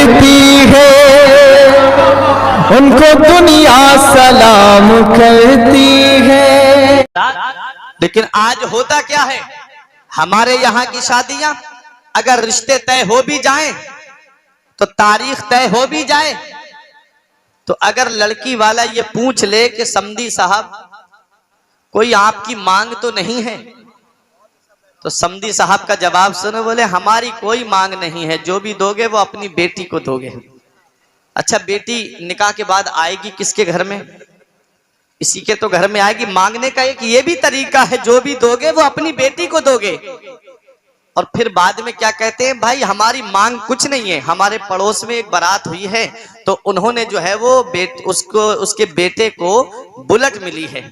करती है, उनको दुनिया सलाम करती है। लेकिन आज होता क्या है, हमारे यहाँ की शादियां अगर रिश्ते तय हो भी जाएं तो तारीख तय हो भी जाए, तो अगर लड़की वाला ये पूछ ले कि समधी साहब कोई आपकी मांग तो नहीं है, तो समधी साहब का जवाब सुनो, बोले हमारी कोई मांग नहीं है, जो भी दोगे वो अपनी बेटी को दोगे। अच्छा, बेटी निकाह के बाद आएगी किसके घर में? इसी के तो घर में आएगी। मांगने का एक ये भी तरीका है, जो भी दोगे वो अपनी बेटी को दोगे। और फिर बाद में क्या कहते हैं, भाई हमारी मांग कुछ नहीं है, हमारे पड़ोस में एक बारात हुई है तो उन्होंने जो है वो उसके बेटे को बुलेट मिली है,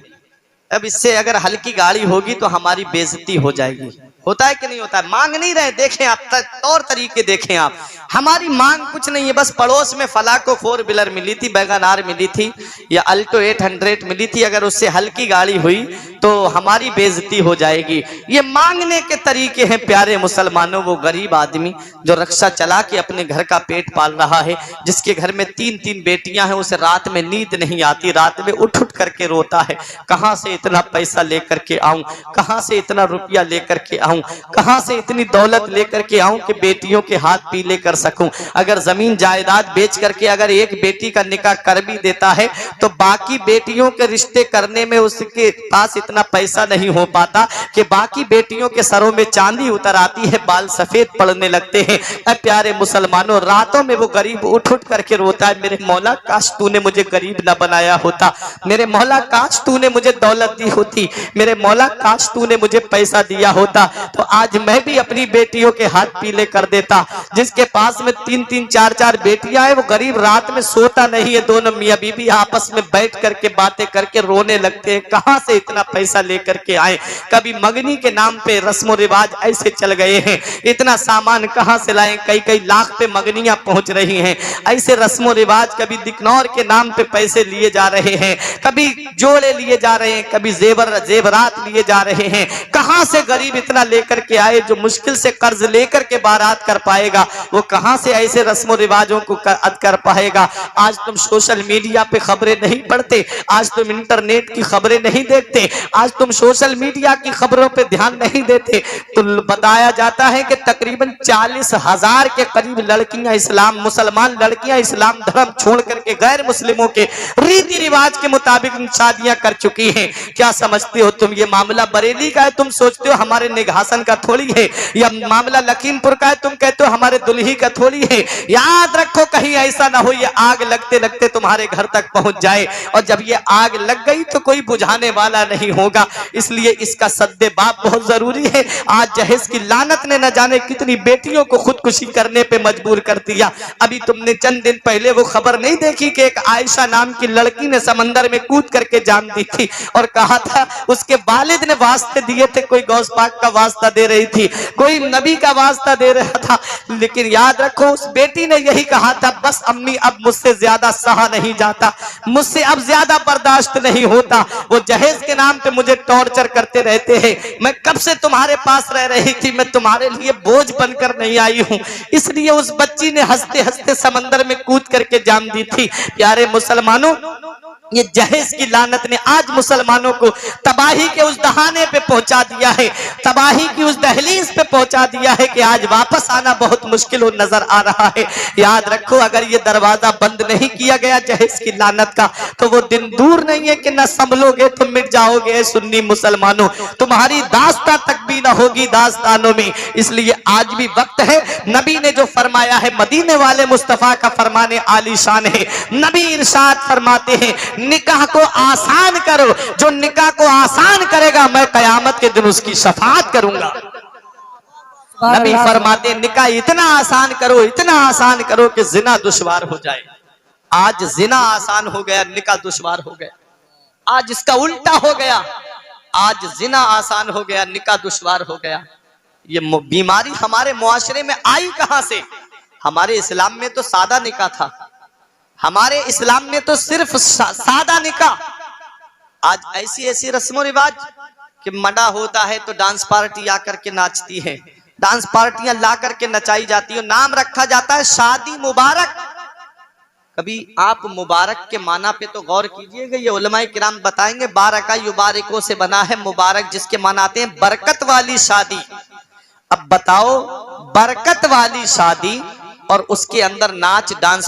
अब इससे अगर हल्की गाड़ी होगी तो हमारी बेइज्जती हो जाएगी। होता है कि नहीं होता है? मांग नहीं रहे, देखें आप तौर तरीके देखें आप, हमारी मांग कुछ नहीं है, बस पड़ोस में फला को 4 व्हीलर मिली थी, वैगनार मिली थी या अल्टो 800 मिली थी, अगर उससे हल्की गाड़ी हुई तो हमारी बेइज्जती हो जाएगी। ये मांगने के तरीके हैं प्यारे मुसलमानों। वो गरीब आदमी जो रक्षा चला के अपने घर का पेट पाल रहा है, जिसके घर में 3-3 बेटियां हैं, उसे रात में नींद नहीं आती, रात में उठ उठ करके रोता है, कहां से इतना पैसा लेकर के आऊं, कहां से इतना रुपया लेकर के आऊं, कहां से इतनी दौलत लेकर के आऊं कि बेटियों के हाथ पीले कर सकूं। अगर जमीन जायदाद बेच करके अगर एक बेटी का निकाह कर भी देता है तो बाकी बेटियों के रिश्ते करने में उसके पास इतना पैसा नहीं हो पाता कि बाकी बेटियों के सरों में चांदी उतर आती है, बाल सफेद पड़ने लगते हैं। प्यारे मुसलमानों, रातों में वो गरीब उठ उठ करके रोता है, मेरे मौला काश तूने मुझे गरीब ना बनाया होता, मेरे मौला काश तूने मुझे दौलत दी होती, मेरे मौला काश तूने मुझे पैसा दिया होता तो आज मैं भी अपनी बेटियों के हाथ पीले कर देता। जिसके पास में 3-3 4-4 बेटियां हैं, वो गरीब रात में सोता नहीं है, दोनों मियां बीबी आपस में बैठ करके बातें करके रोने लगते हैं, कहां से इतना पैसा लेकर के आए। कभी मंगनी के नाम पे रस्मो रिवाज ऐसे चल गए हैं, इतना सामान कहां से लाएं, कई लाख पे मंगनियां पहुंच रही हैं, ऐसे रस्मो रिवाज। कभी दिकनौर के नाम पे पैसे लिए जा रहे हैं, कभी जोड़े लिए जा रहे हैं, कभी जेवरात लिए जा रहे हैं। कहां से गरीब इतना लेकर के आए, जो मुश्किल से कर्ज लेकर के बारात कर पाएगा वो कहां से ऐसे रस्मों रिवाजों को कर पाएगा। आज तुम सोशल मीडिया पे खबरें नहीं पढ़ते, आज तुम इंटरनेट की खबरें नहीं देखते, आज तुम सोशल मीडिया की खबरों पे ध्यान नहीं देते, तो बताया जाता है कि तकरीबन 40,000 के करीब लड़कियां मुसलमान लड़कियां इस्लाम धर्म छोड़ करके गैर मुस्लिमों के रीति रिवाज के मुताबिक शादियां कर चुकी हैं। क्या समझते हो तुम, ये मामला बरेली का है, तुम सोचते हो हमारे निघासन का थोड़ी है, या मामला लखीमपुर का है, तुम कहते हो हमारे दुल्ही का थोड़ी है। याद रखो कहीं ऐसा ना हो ये आग लगते लगते तुम्हारे घर तक पहुंच जाए, और जब ये आग लग गई तो कोई बुझाने वाला नहीं होगा। इसलिए इसका सद्दे बाप बहुत जरूरी है। आज जहेज की लानत ने न जाने कितनी बेटियों को खुदकुशी करने पे मजबूर कर दिया। अभी तुमने चंद दिन पहले वो खबर नहीं देखी कि एक आयशा नाम की लड़की ने समंदर में कूद करके जान दी थी, और कहा था उसके वालिद ने वास्ते दिए थे, कोई गौस पाक का वास्ता दे रही थी, कोई नबी का वास्ता दे रहा था, लेकिन याद रखो उस बेटी ने यही कहा था, बस अम्मी अब मुझसे ज्यादा सहा नहीं जाता, मुझसे अब ज्यादा बर्दाश्त नहीं होता, वो जहेज के नाम पे मुझे टॉर्चर करते रहते हैं, मैं कब से तुम्हारे पास रह रही थी, मैं तुम्हारे लिए बोझ बनकर नहीं आई हूं। इसलिए उस बच्ची ने हंसते हंसते समंदर में कूद करके जान दी थी। प्यारे मुसलमानों, ये जहेज की लानत ने आज मुसलमानों को तबाही के उस दहाने पे पहुंचा दिया है, तबाही की उस दहलीज पे पहुंचा दिया है कि आज वापस आना बहुत मुश्किल नजर आ रहा है। याद रखो अगर ये दरवाजा बंद नहीं किया गया जहेज की लानत का, तो वो दिन दूर नहीं है कि न संभलोगे तो मिट जाओगे। सुन्नी मुसलमानों, तुम्हारी दास्तां तक भी ना होगी दास्तानों में। इसलिए आज भी वक्त है, नबी ने जो फरमाया है, मदीने वाले मुस्तफा का फरमाने आलीशान है। नबी इरशाद फरमाते हैं, निकाह को आसान करो, जो निकाह को आसान करेगा मैं कयामत के दिन उसकी शफाअत करूंगा। नबी फरमाते निकाह इतना आसान करो, इतना आसान करो कि जिना दुश्वार हो जाए। आज जिना आसान हो गया, निकाह दुश्वार हो गया। आज इसका उल्टा हो गया, आज जिना आसान हो गया, निकाह दुश्वार हो गया। ये बीमारी हमारे मुआशरे में आई कहां से? हमारे इस्लाम में तो सादा निकाह था, हमारे इस्लाम में तो सिर्फ सादा निकाह। आज ऐसी ऐसी रस्मों रिवाज कि मना होता है तो डांस पार्टी आकर के नाचती है, डांस पार्टियां ला करके नचाई जाती है, नाम रखा जाता है शादी मुबारक। कभी आप मुबारक के माना पे तो गौर कीजिएगा, ये उलमाए किराम बताएंगे बारका युबारिको से बना है मुबारक, जिसके मानाते हैं बरकत वाली शादी। अब बताओ, बरकत वाली शादी और उसके अंदर नाच डांस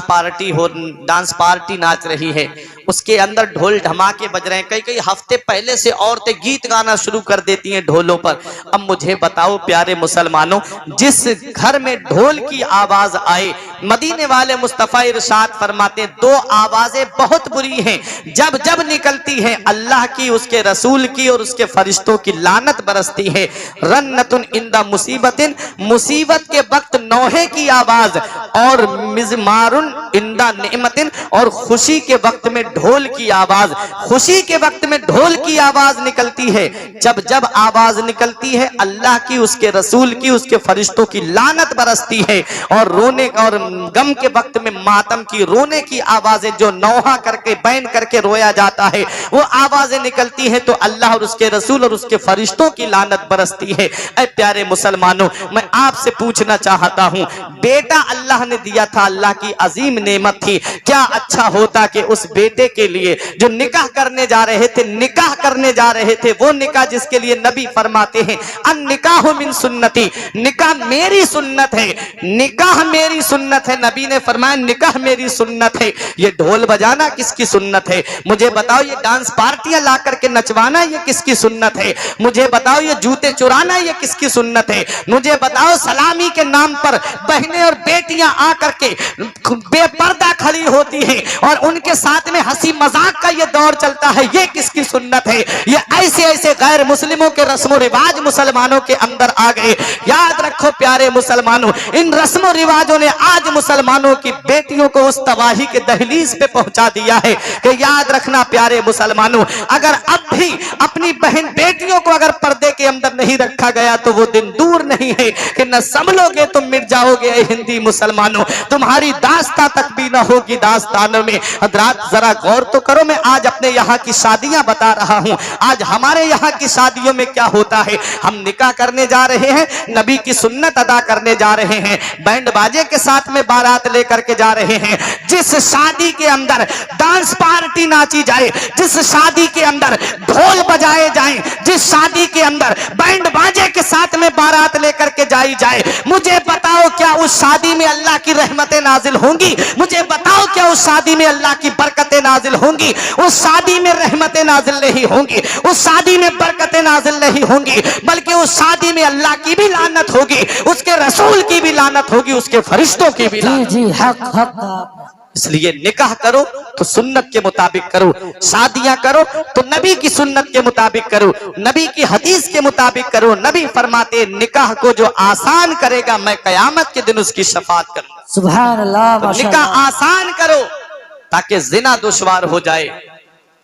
पार्टी नाच रही है, उसके अंदर ढोल धमाके बज रहे हैं, कई कई हफ्ते पहले से औरतें गीत गाना शुरू कर देती हैं ढोलों पर। अब मुझे बताओ प्यारे मुसलमानों, जिस घर में ढोल की आवाज आए, मदीने वाले मुस्तफा इरशाद फरमाते हैं दो आवाजें बहुत बुरी हैं, जब जब निकलती हैं अल्लाह की, उसके रसूल की और उसके फरिश्तों की लानत बरसती है। रन्नतुन इंदा मुसीबतिन, मुसीबत के वक्त नौहे की आवाज, और मिज़मारुन इंदा नेमतिन, और खुशी के वक्त में ढोल की आवाज। खुशी के वक्त में ढोल की आवाज निकलती है, जब जब आवाज निकलती है अल्लाह की, उसके रसूल की, उसके फरिश्तों की लानत बरसती है। और रोने और गम के वक्त में मातम की, रोने की आवाजें, जो नौहा करके बैन करके रोया जाता है, वो आवाजें निकलती है तो अल्लाह और उसके रसूल और उसके फरिश्तों की लानत बरसती है। ऐ प्यारे मुसलमानों, मैं आपसे पूछना चाहता हूं, बेटा अल्लाह ने दिया था, अल्लाह की अजीम नेमत थी, क्या अच्छा होता कि उस बेटे के लिए जो निकाह करने जा रहे थे, निकाह करने जा रहे थे, वो निकाह जिसके लिए नबी फरमाते हैं अन निकाह मिन सुन्नती, निकाह मेरी सुन्नत है, निकाह मेरी सुन्नत है। नबी ने फरमाया निकाह मेरी सुन्नत है। ये ढोल बजाना किसकी सुन्नत है? मुझे बताओ, ये डांस पार्टियां ला करके नचवाना ये किसकी सुन्नत है? मुझे बताओ, ये जूते चुराना ये किसकी सुन्नत है? मुझे बताओ, सलामी के नाम पर बहनें और बेटियां आकर के बेपर्दा खड़ी होती हैं और उनके साथ में हंसी मजाक का ये दौर चलता है, ये किसकी सुन्नत है? ये ऐसे ऐसे गैर मुस्लिमों के रस्म रिवाज मुसलमानों के अंदर आ गए। याद रखो प्यारे मुसलमानों, इन रस्म रिवाजों ने आज मुसलमानों की बेटियों को उस तबाही के दहलीज पे पहुंचा दिया है कि याद रखना प्यारे मुसलमानों, अगर अब भी अपनी बहन बेटियों को अगर पर्दे के अंदर नहीं रखा गया तो वो दिन दूर नहीं है कि न संभलोगे तुम मिट जाओगे। हिंदी मुसलमानों, तुम्हारी दास्तां तक भी न होगी दास्तानों में। हजरात जरा गौर तो करो, मैं आज अपने यहाँ की शादियां बता रहा हूँ। आज हमारे यहाँ की शादियों में क्या होता है, हम निकाह करने जा रहे हैं, नबी की सुन्नत अदा करने जा रहे हैं, बैंड बाजे के साथ में बारात लेकर के जा रहे हैं। जिस शादी के अंदर डांस पार्टी नाची जाए, जिस शादी के अंदर ढोल बजाए जाएं, जिस शादी के अंदर बैंड बाजे के साथ में बारात लेकर के जाई जाए, मुझे बताओ क्या उस शादी में अल्लाह की रहमतें नाजिल होंगी? मुझे बताओ क्या उस शादी में अल्लाह की बरकतें नाजिल होंगी? उस शादी में रहमतें नाजिल नहीं होंगी, उस शादी में बरकतें नाजिल नहीं होंगी, बल्कि उस शादी में अल्लाह की भी लानत होगी, उसके रसूल की भी लानत होगी, उसके फरिश्तों की भी लानत। जी हक हक। इसलिए निकाह करो तो सुन्नत के मुताबिक करो, शादियां करो तो नबी की सुन्नत के मुताबिक करो, नबी की हदीस के मुताबिक करो। नबी फरमाते निकाह को जो आसान करेगा मैं कयामत के दिन उसकी शफाअत करूंगा। सुभान अल्लाह, तो माशाअल्लाह। निकाह आसान करो ताकि जिना दुश्वार हो जाए।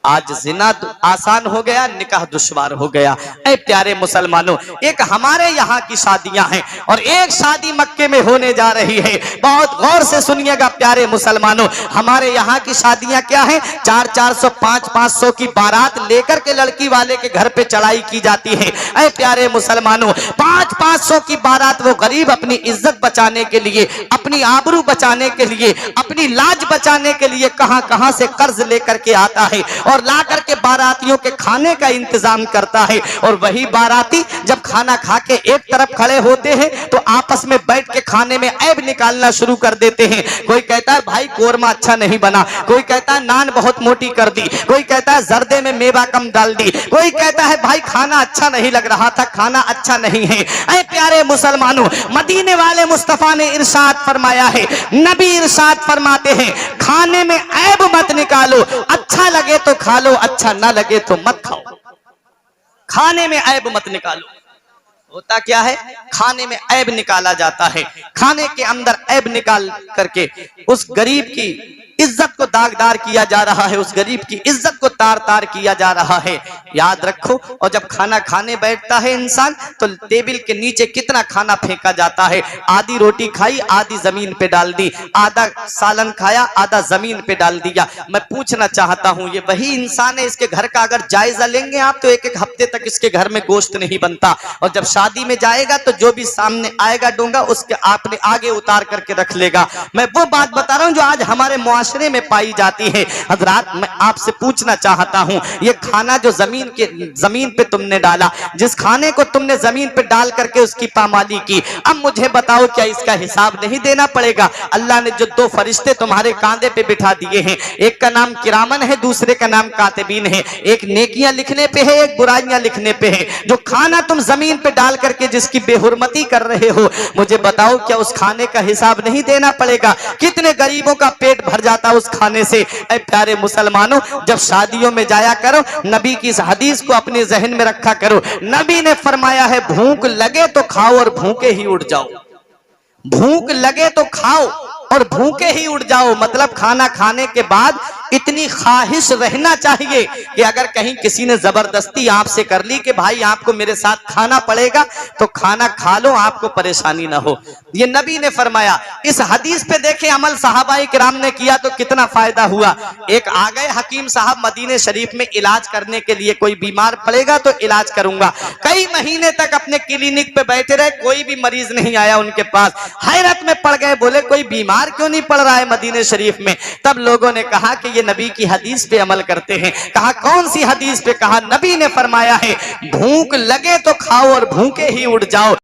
आज जिना आसान हो गया, निकाह दुश्वार हो गया। ऐ प्यारे मुसलमानों, एक हमारे यहाँ की शादियां हैं और एक शादी मक्के में होने जा रही है। बहुत गौर से सुनिएगा प्यारे मुसलमानों, हमारे यहाँ की शादियां क्या हैं? 400-400, 500-500 की बारात लेकर के लड़की वाले के घर पे चढ़ाई की जाती है। ऐ प्यारे मुसलमानों, 500-500 की बारात वो गरीब अपनी इज्जत बचाने के लिए, अपनी आबरू बचाने के लिए, अपनी लाज बचाने के लिए कहां कहां से कर्ज लेकर के आता है और ला करके बारातियों के खाने का इंतजाम करता है। और वही बाराती जब खाना खा के एक तरफ खड़े होते हैं तो आपस में बैठ के खाने में ऐब निकालना शुरू कर देते हैं। कोई कहता है भाई कोरमा अच्छा नहीं बना, कोई कहता है नान बहुत मोटी कर दी, कोई कहता है जर्दे में मेवा कम डाल दी, कोई कहता है भाई खाना अच्छा नहीं लग रहा था, खाना अच्छा नहीं है। ऐ प्यारे मुसलमानों, मदीने वाले मुस्तफा ने इरशाद फरमाया है, नबी इरशाद फरमाते हैं खाने में ऐब मत निकालो, अच्छा लगे तो खा लो, अच्छा ना लगे तो मत खाओ। खाने में ऐब मत निकालो। होता क्या है, खाने में ऐब निकाला जाता है, खाने के अंदर ऐब निकाल करके उस गरीब की इज्जत को दागदार किया जा रहा है, उस गरीब की इज्जत को तार तार किया जा रहा है। याद रखो। और जब खाना खाने बैठता है इंसान तो टेबल के नीचे कितना खाना फेंका जाता है। आधी रोटी खाई, आधी जमीन पे डाल दी, आधा सालन खाया, आधा जमीन पे डाल दिया। मैं पूछना चाहता हूँ, ये वही इंसान है, इसके घर का अगर जायजा लेंगे आप तो एक एक हफ्ते तक इसके घर में गोश्त नहीं बनता। और जब शादी में जाएगा तो जो भी सामने आएगा डोंगा उसके आपने आगे उतार करके रख लेगा। मैं वो बात बता रहा हूँ जो आज हमारे मुआशरे में पाई जाती है। हजरात, मैं आपसे पूछना चाहता हूँ, ये खाना जो जमीन पे तुमने डाला, जिस खाने को तुमने जमीन पे डाल करके उसकी पामाली की, अब मुझे बताओ क्या इसका हिसाब नहीं देना पड़ेगा? अल्लाह ने जो दो फरिश्ते तुम्हारे कांधे पे बिठा दिए हैं, एक का नाम किरामन है, दूसरे का नाम कातिबीन है। एक नेकियां लिखने पे है, एक बुराइयां लिखने पे है। जो खाना तुम जमीन पे डाल करके जिसकी बेहुरमती कर रहे हो, मुझे बताओ क्या उस खाने का हिसाब नहीं देना पड़ेगा? कितने गरीबों का पेट भर जाता उस खाने से। ऐ प्यारे मुसलमानों, जब शादियों में जाया करो, नबी की इस हदीस को अपने जहन में रखा करो। नबी ने फरमाया है, भूख लगे तो खाओ और भूखे ही उठ जाओ। भूख लगे तो खाओ और भूखे ही उठ जाओ। मतलब खाना खाने के बाद इतनी ख्वाहिश रहना चाहिए कि अगर कहीं किसी ने जबरदस्ती आपसे कर ली कि भाई आपको मेरे साथ खाना पड़ेगा, तो खाना खा लो, आपको परेशानी ना हो। ये नबी ने फरमाया। इस हदीस पे देखे अमल सहाबाए किराम ने किया तो कितना फायदा हुआ। एक आ गए हकीम साहब मदीने शरीफ में इलाज करने के लिए, कोई बीमार पड़ेगा तो इलाज करूंगा। कई महीने तक अपने क्लिनिक पे बैठे रहे, कोई भी मरीज नहीं आया उनके पास। हैरत में पड़ गए, बोले कोई बीमार क्यों नहीं पड़ रहा है मदीने शरीफ में? तब लोगों ने कहा कि ये नबी की हदीस पे अमल करते हैं। कहा कौन सी हदीस पे? कहा नबी ने फरमाया है, भूख लगे तो खाओ और भूखे ही उठ जाओ।